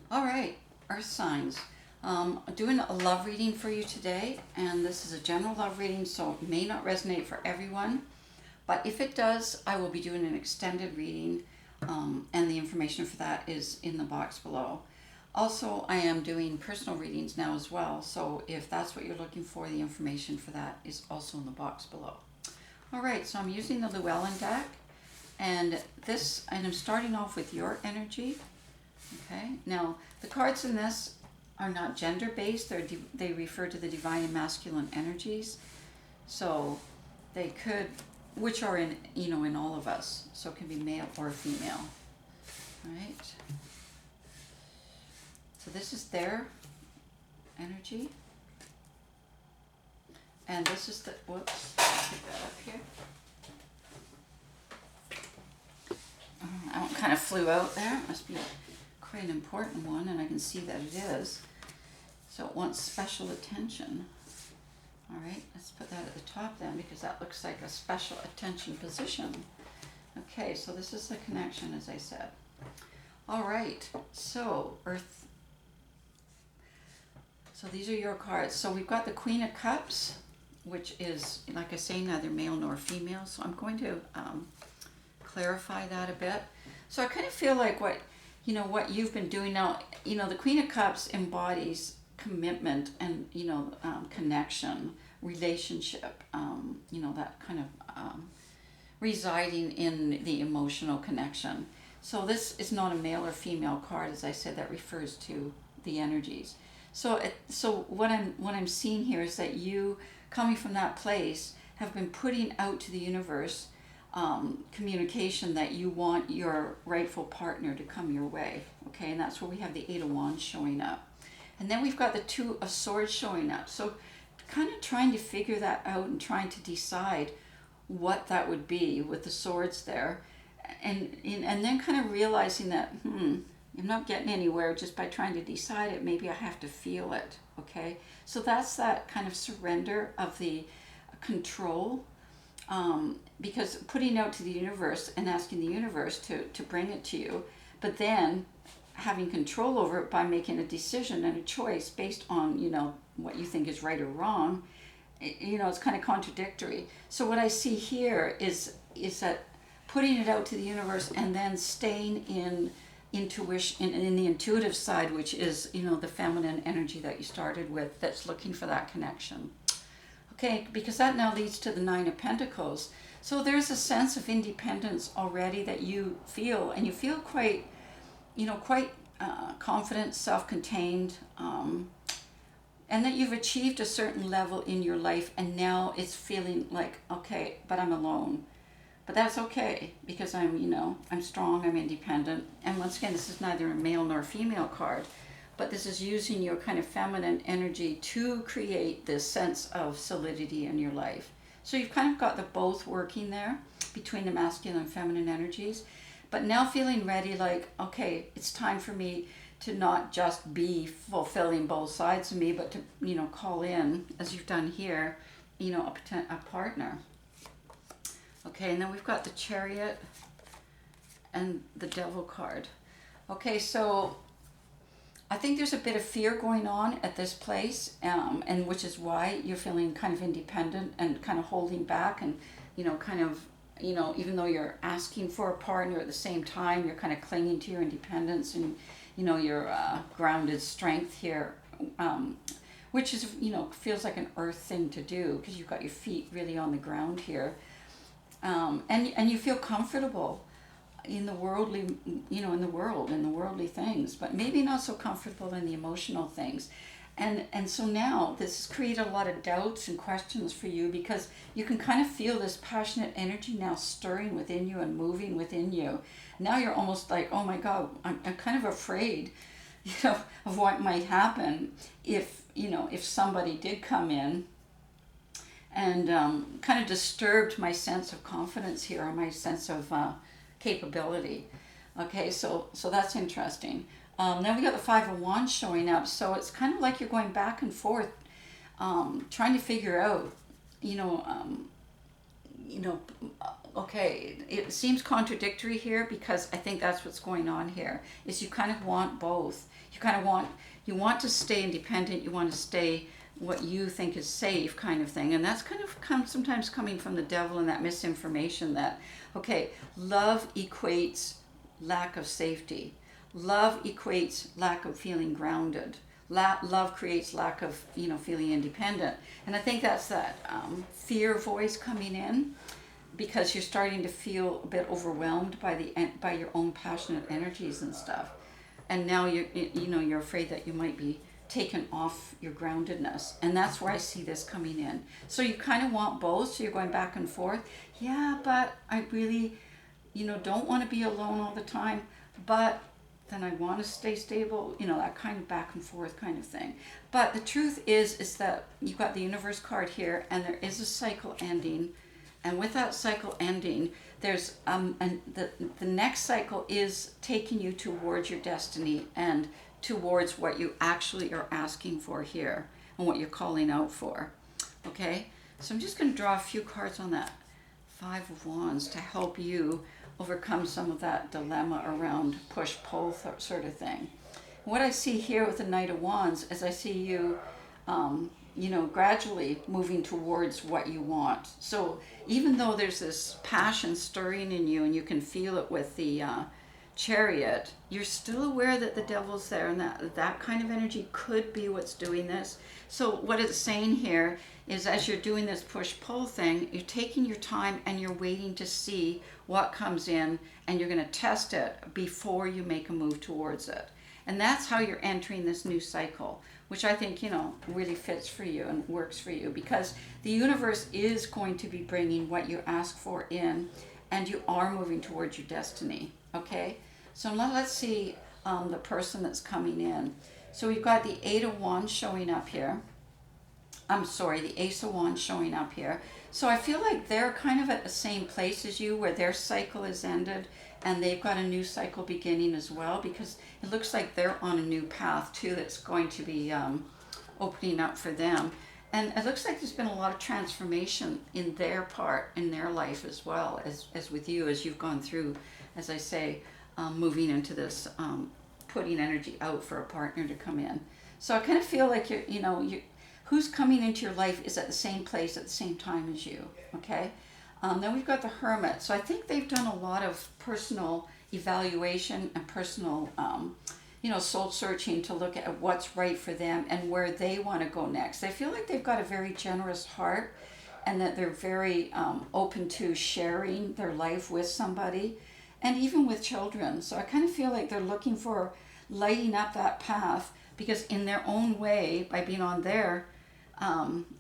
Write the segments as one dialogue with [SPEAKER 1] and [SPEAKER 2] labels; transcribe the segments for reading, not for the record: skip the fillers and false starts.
[SPEAKER 1] All right, Earth signs. Doing a love reading for you today, and this is a general love reading, so it may not resonate for everyone. But if it does, I will be doing an extended reading, and the information for that is in the box below. Also, I am doing personal readings now as well, so if that's what you're looking for, the information for that is also in the box below. All right, so I'm using the Llewellyn deck, and I'm starting off with your energy. Okay, now the cards in this are not gender based, they refer to the divine and masculine energies. So they could, which are in all of us. So it can be male or female. All right. So this is their energy. And this is whoops, I'll pick that up here. That one kind of flew out there. It must be quite an important one, and I can see that it is. So it wants special attention. All right, let's put that at the top then, because that looks like a special attention position. Okay, so this is the connection, as I said. All right, so Earth. So these are your cards. So we've got the Queen of Cups, which is, like I say, neither male nor female. So I'm going to clarify that a bit. So I kind of feel like what you've been doing now, the Queen of Cups embodies commitment and, connection, relationship, that kind of residing in the emotional connection. So this is not a male or female card, as I said, that refers to the energies. So what I'm seeing here is that you, coming from that place, have been putting out to the universe communication that you want your rightful partner to come your way. Okay, and that's where we have the Eight of Wands showing up. And then we've got the Two of Swords showing up. So kind of trying to figure that out and trying to decide what that would be with the swords there. And then kind of realizing that, I'm not getting anywhere just by trying to decide it. Maybe I have to feel it. Okay, so that's that kind of surrender of the control. Because putting out to the universe and asking the universe to bring it to you, but then having control over it by making a decision and a choice based on, what you think is right or wrong, it's kind of contradictory. So what I see here is that putting it out to the universe and then staying in intuition, in the intuitive side, which is, the feminine energy that you started with, that's looking for that connection. Okay, because that now leads to the Nine of Pentacles. So there's a sense of independence already that you feel, and you feel quite confident, self-contained, and that you've achieved a certain level in your life, and now it's feeling like, okay, but I'm alone. But that's okay, because I'm strong, I'm independent, and once again, this is neither a male nor female card. But this is using your kind of feminine energy to create this sense of solidity in your life. So you've kind of got the both working there between the masculine and feminine energies. But now feeling ready, like, okay, it's time for me to not just be fulfilling both sides of me, but to, call in, as you've done here, a partner. Okay, and then we've got the Chariot and the Devil card. Okay, so I think there's a bit of fear going on at this place, and which is why you're feeling kind of independent and kind of holding back, and even though you're asking for a partner, at the same time you're kind of clinging to your independence and your grounded strength here, which is feels like an earth thing to do, because you've got your feet really on the ground here, and you feel comfortable in the worldly, in the worldly things, but maybe not so comfortable in the emotional things. And so now this has created a lot of doubts and questions for you, because you can kind of feel this passionate energy now stirring within you and moving within you. Now you're almost like, oh my God, I'm kind of afraid, of what might happen if somebody did come in and kind of disturbed my sense of confidence here, or my sense of capability. Okay, so that's interesting. Then we got the Five of Wands showing up, so it's kind of like you're going back and forth, trying to figure out, okay, it seems contradictory here because I think that's what's going on here, is you kind of want both. You want to stay independent, you want to stay what you think is safe kind of thing. And that's kind of sometimes coming from the devil and that misinformation that, okay, love equates lack of safety. Love equates lack of feeling grounded. Love creates lack of, feeling independent. And I think that's that fear voice coming in, because you're starting to feel a bit overwhelmed by your own passionate energies and stuff. And now you're afraid that you might be taken off your groundedness. And that's where I see this coming in. So you kind of want both, so you're going back and forth. Yeah, but I really, don't want to be alone all the time, but then I want to stay stable, that kind of back and forth kind of thing. But the truth is that you've got the universe card here, and there is a cycle ending. And with that cycle ending, there's and the next cycle is taking you towards your destiny and towards what you actually are asking for here and what you're calling out for. Okay, so I'm just going to draw a few cards on that Five of Wands to help you overcome some of that dilemma around push-pull sort of thing. What I see here with the Knight of Wands is I see you, gradually moving towards what you want. So even though there's this passion stirring in you and you can feel it with the Chariot, you're still aware that the devil's there, and that kind of energy could be what's doing this. So what it's saying here is, as you're doing this push-pull thing, you're taking your time and you're waiting to see what comes in, and you're going to test it before you make a move towards it. And that's how you're entering this new cycle, which I think, really fits for you and works for you, because the universe is going to be bringing what you ask for in, and you are moving towards your destiny. Okay? So let's see the person that's coming in. So we've got the Eight of Wands showing up here. The Ace of Wands showing up here. So I feel like they're kind of at the same place as you, where their cycle is ended and they've got a new cycle beginning as well, because it looks like they're on a new path too that's going to be opening up for them. And it looks like there's been a lot of transformation in their part, in their life as well, as with you, as you've gone through, as I say, moving into this, putting energy out for a partner to come in. So I kind of feel like who's coming into your life is at the same place at the same time as you, okay? Then we've got the Hermit. So I think they've done a lot of personal evaluation and personal, soul searching to look at what's right for them and where they want to go next. I feel like they've got a very generous heart, and that they're very open to sharing their life with somebody, and even with children. So I kind of feel like they're looking for lighting up that path, because in their own way, by being on their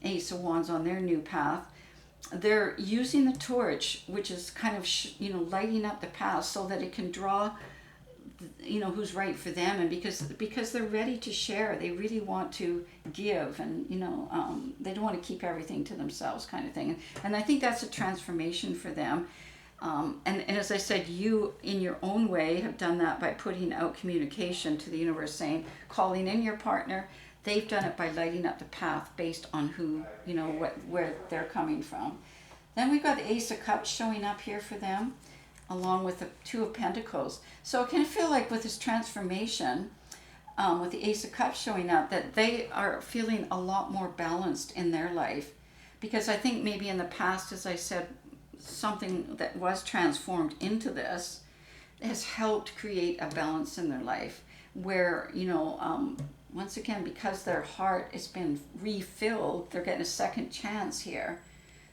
[SPEAKER 1] Ace of Wands, on their new path, they're using the torch, which is kind of lighting up the path so that it can draw who's right for them, and because they're ready to share. They really want to give, and they don't want to keep everything to themselves, kind of thing. And I think that's a transformation for them. And as I said, you in your own way have done that by putting out communication to the universe, saying, calling in your partner. They've done it by lighting up the path based on who, where they're coming from. Then we've got the Ace of Cups showing up here for them, along with the Two of Pentacles. So I kind of feel like with this transformation, with the Ace of Cups showing up, that they are feeling a lot more balanced in their life. Because I think maybe in the past, as I said, something that was transformed into this has helped create a balance in their life, where, once again, because their heart has been refilled, they're getting a second chance here.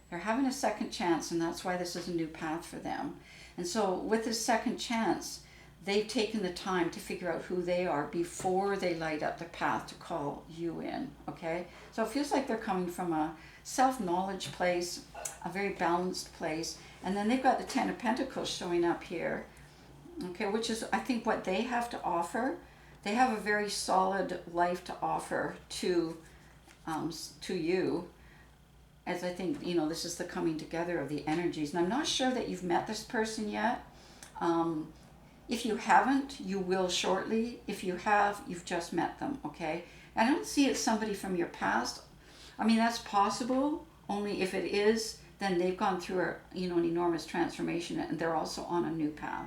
[SPEAKER 1] They're having a second chance, and that's why this is a new path for them. And so with this second chance, they've taken the time to figure out who they are before they light up the path to call you in, okay? So it feels like they're coming from a self-knowledge place, a very balanced place. And then they've got the Ten of Pentacles showing up here, okay, which is, I think, what they have to offer. They have a very solid life to offer to you, as I think, this is the coming together of the energies. And I'm not sure that you've met this person yet. If you haven't, you will shortly. If you have, you've just met them, okay? I don't see it somebody from your past. I mean, that's possible, only if it is, then they've gone through an enormous transformation, and they're also on a new path.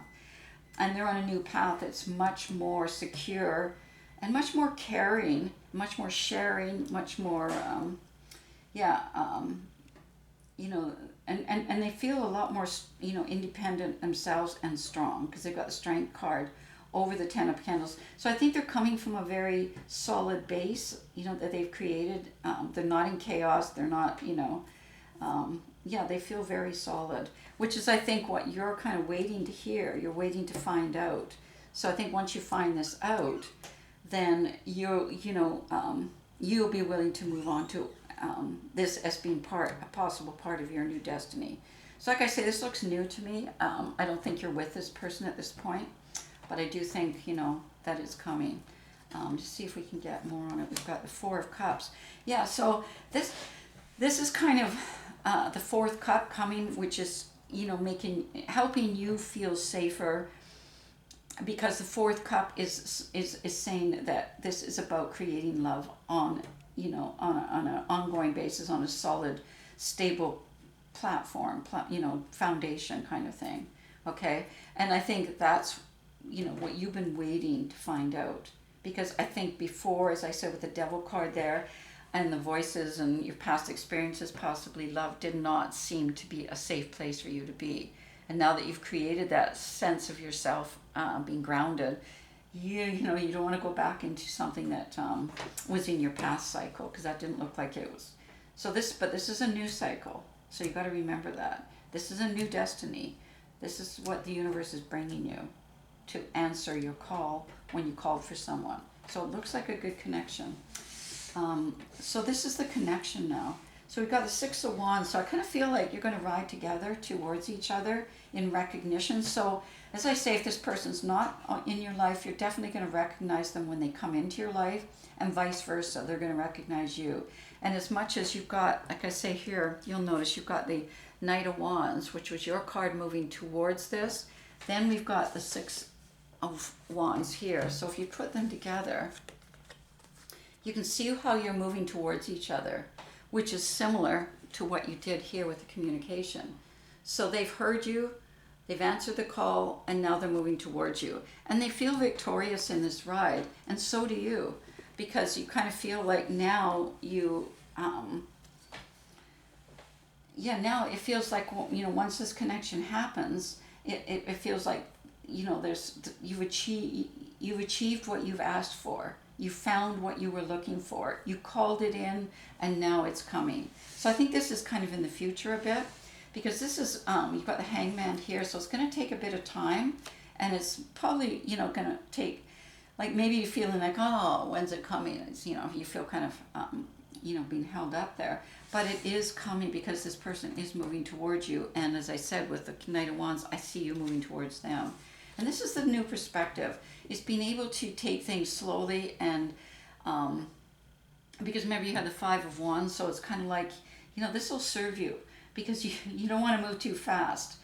[SPEAKER 1] And they're on a new path that's much more secure and much more caring, much more sharing, much more, yeah, and they feel a lot more, independent themselves and strong because they've got the strength card over the Ten of Pentacles. So I think they're coming from a very solid base, that they've created. They're not in chaos. They're not, they feel very solid, which is, I think, what you're kind of waiting to hear. You're waiting to find out. So I think once you find this out, then you'll be willing to move on to this as being a possible part of your new destiny. So like I say, this looks new to me. I don't think you're with this person at this point, but I do think, that it's coming. Just see if we can get more on it. We've got the Four of Cups. Yeah, so this is kind of the fourth cup coming, which is, helping you feel safer, because the fourth cup is saying that this is about creating love on an ongoing basis, on a solid, stable platform, foundation kind of thing. Okay, and I think that's what you've been waiting to find out, because I think before, as I said, with the Devil card there, and the voices and your past experiences, possibly love did not seem to be a safe place for you to be. And now that you've created that sense of yourself being grounded, you don't want to go back into something that was in your past cycle, because that didn't look like it was. But this is a new cycle. So you got to remember that. This is a new destiny. This is what the universe is bringing you to answer your call when you called for someone. So it looks like a good connection. So this is the connection now. So we've got the Six of Wands. So I kind of feel like you're going to ride together towards each other in recognition. So as I say, if this person's not in your life, you're definitely going to recognize them when they come into your life, and vice versa. They're going to recognize you. And as much as you've got, like I say here, you'll notice you've got the Knight of Wands, which was your card moving towards this. Then we've got the Six of Wands here. So if you put them together, you can see how you're moving towards each other, which is similar to what you did here with the communication. So they've heard you, they've answered the call, and now they're moving towards you. And they feel victorious in this ride, and so do you, because you kind of feel like now you, now it feels like, once this connection happens, it feels like, you've achieved what you've asked for. You found what you were looking for. You called it in, and now it's coming. So I think this is kind of in the future a bit, because this is, you've got the Hangman here, so it's going to take a bit of time, and it's probably, going to take, like maybe you're feeling like, oh, when's it coming? It's, you feel kind of, being held up there. But it is coming, because this person is moving towards you. And as I said, with the Knight of Wands, I see you moving towards them. And this is the new perspective. It's being able to take things slowly, and because remember you had the Five of Wands, so it's kind of like, this will serve you, because you don't want to move too fast.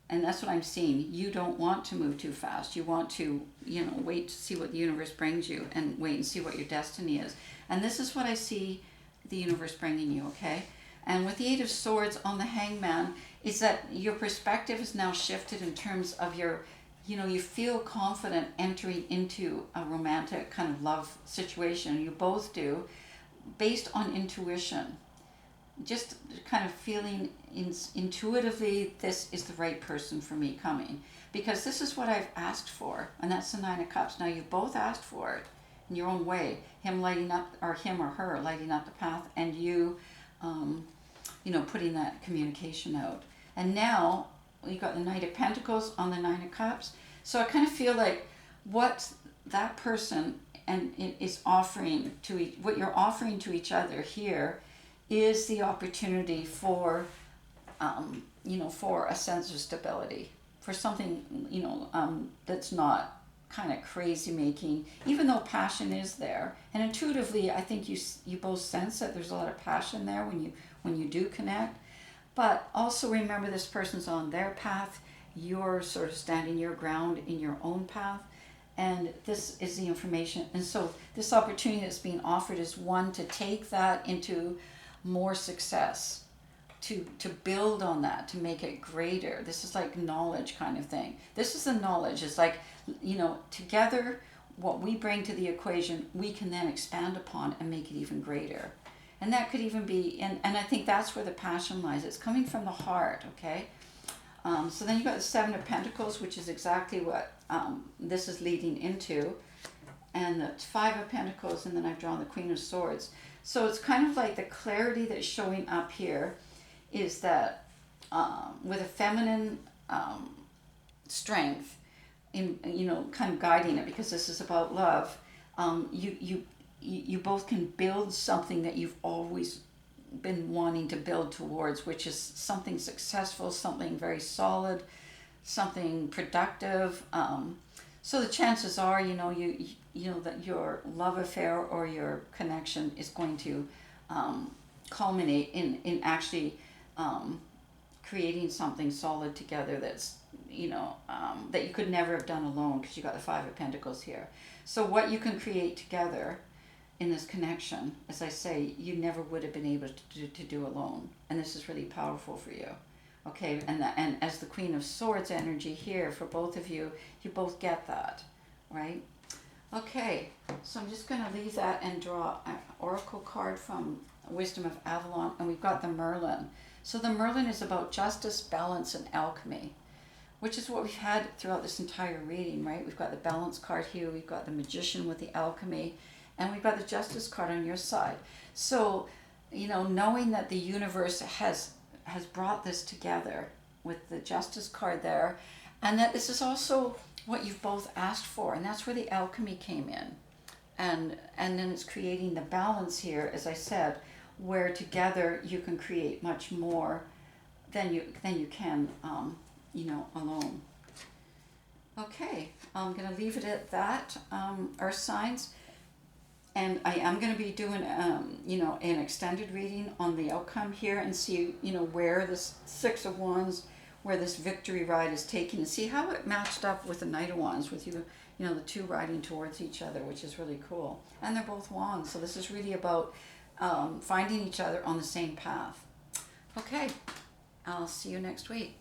[SPEAKER 1] And that's what I'm seeing. You don't want to move too fast. You want to, wait to see what the universe brings you, and wait and see what your destiny is. And this is what I see the universe bringing you, okay? And with the Eight of Swords on the Hangman, is that your perspective is now shifted in terms of your, you feel confident entering into a romantic kind of love situation. You both do, based on intuition. Just kind of feeling intuitively, this is the right person for me coming. Because this is what I've asked for, and that's the Nine of Cups. Now you've both asked for it in your own way. Him lighting up, or him or her lighting up the path, and you, putting that communication out. And now you got the Knight of Pentacles on the Nine of Cups. So I kind of feel like what that person and is offering to what you're offering to each other here is the opportunity for, for a sense of stability, for something, that's not kind of crazy making, even though passion is there. And intuitively, I think you both sense that there's a lot of passion there when you do connect. But also remember, this person's on their path. You're sort of standing your ground in your own path. And this is the information. And so this opportunity that's being offered is one to take that into more success. to build on that, to make it greater. This is like knowledge kind of thing. This is the knowledge. It's like, together, what we bring to the equation, we can then expand upon and make it even greater. And that could even be, and I think that's where the passion lies. It's coming from the heart, okay? So then you've got the Seven of Pentacles, which is exactly what this is leading into. And the Five of Pentacles, and then I've drawn the Queen of Swords. So it's kind of like the clarity that's showing up here is that with a feminine strength, in kind of guiding it, because this is about love, you both can build something that you've always been wanting to build towards, which is something successful, something very solid, something productive. So the chances are, that your love affair or your connection is going to culminate in actually creating something solid together that's, that you could never have done alone, because you got the Five of Pentacles here. So what you can create together in this connection, as I say, you never would have been able to do alone. And this is really powerful for you. Okay, and as the Queen of Swords energy here for both of you, you both get that, right? Okay, so I'm just going to leave that and draw an oracle card from Wisdom of Avalon, and we've got the Merlin. So the Merlin is about justice, balance, and alchemy, which is what we've had throughout this entire reading, right? We've got the balance card here, we've got the Magician with the alchemy, and we've got the Justice card on your side. So, knowing that the universe has brought this together with the Justice card there, and that this is also what you've both asked for, and that's where the alchemy came in. And then it's creating the balance here, as I said, where together you can create much more than you can, alone. Okay, I'm going to leave it at that, Earth signs. And I am going to be doing, an extended reading on the outcome here and see, where this Six of Wands, where this victory ride is taking, and see how it matched up with the Knight of Wands, with the two riding towards each other, which is really cool. And they're both wands, so this is really about finding each other on the same path. Okay, I'll see you next week.